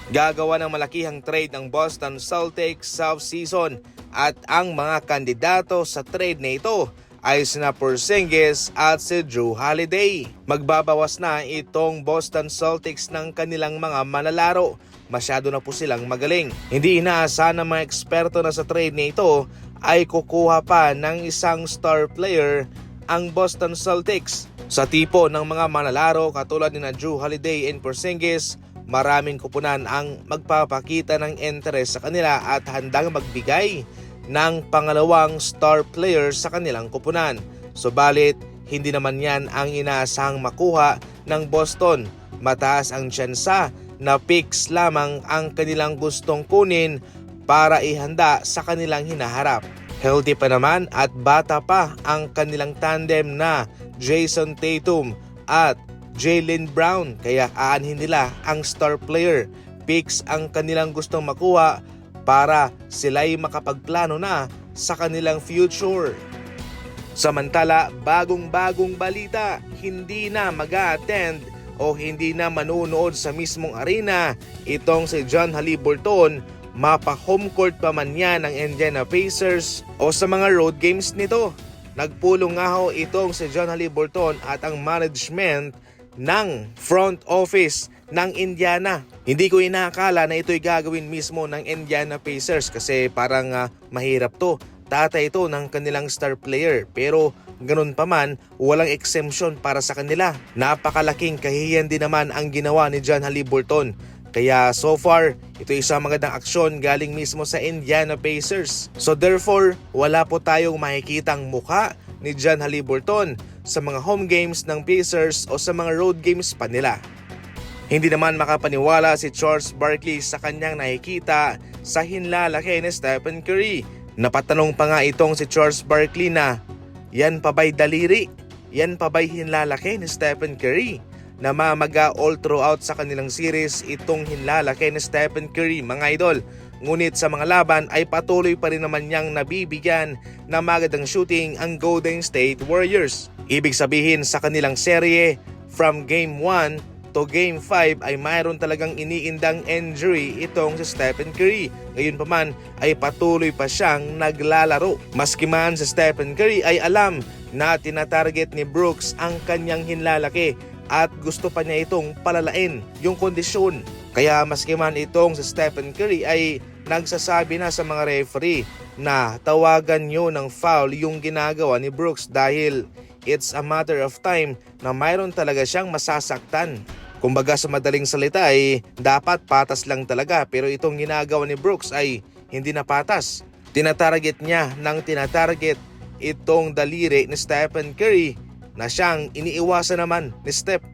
Gagawa ng malakihang trade ng Boston Celtics sa off-season at ang mga kandidato sa trade na ito ay sina Porzingis at si Jrue Holiday. Magbabawas na itong Boston Celtics ng kanilang mga manlalaro. Masyado na po silang magaling. Hindi inaasahan ng mga eksperto na sa trade na ito ay kukuha pa ng isang star player ang Boston Celtics. Sa tipo ng mga manlalaro katulad ni Jrue Holiday and Porzingis, maraming kupunan ang magpapakita ng interes sa kanila at handang magbigay ng pangalawang star player sa kanilang kupunan. Subalit, hindi naman yan ang inaasahang makuha ng Boston. Mataas ang tsansa na picks lamang ang kanilang gustong kunin para ihanda sa kanilang hinaharap. Healthy pa naman at bata pa ang kanilang tandem na Jason Tatum at Jaylen Brown, kaya aanhin nila ang star player. Picks ang kanilang gustong makuha para sila'y makapagplano na sa kanilang future. Samantala, bagong-bagong balita, hindi na mag-a-attend o hindi na manunood sa mismong arena itong si John Haliburton, mapa-home court pa man yan ng Indiana Pacers o sa mga road games nito. Nagpulong nga ho itong si John Haliburton at ang management ng front office ng Indiana. Hindi ko inaakala na ito'y gagawin mismo ng Indiana Pacers kasi parang mahirap to. Tatay ito ng kanilang star player, pero ganun pa man, walang exemption para sa kanila. Napakalaking kahihiyan din naman ang ginawa ni John Haliburton. Kaya so far, ito isang magandang aksyon galing mismo sa Indiana Pacers. So therefore, wala po tayong makikitang mukha ni John Haliburton sa mga home games ng Pacers o sa mga road games pa nila. Hindi naman makapaniwala si Charles Barkley sa kanyang nakikita sa hinlalaki ni Stephen Curry. Napatanong pa nga itong si Charles Barkley na, yan pa ba'y daliri? Yan pa ba'y hinlalaki ni Stephen Curry? Namamaga all throughout sa kanilang series itong hinlalaki ni Stephen Curry, mga idol. Ngunit sa mga laban ay patuloy pa rin naman niyang nabibigyan na magandang shooting ang Golden State Warriors. Ibig sabihin sa kanilang serye, from Game 1 to Game 5 ay mayroon talagang iniindang injury itong si Stephen Curry. Ngayon pa man ay patuloy pa siyang naglalaro. Maski man si Stephen Curry ay alam na tinatarget ni Brooks ang kanyang hinlalaki at gusto pa niya itong palalain yung kondisyon. Kaya maski man itong si Stephen Curry ay nagsasabi na sa mga referee na tawagan nyo ng foul yung ginagawa ni Brooks dahil it's a matter of time na mayroon talaga siyang masasaktan. Kumbaga sa madaling salita ay dapat patas lang talaga, pero itong ginagawa ni Brooks ay hindi na patas. Tinatarget niya ng tinatarget itong daliri ni Stephen Curry na siyang iniiwasan naman ni Steph.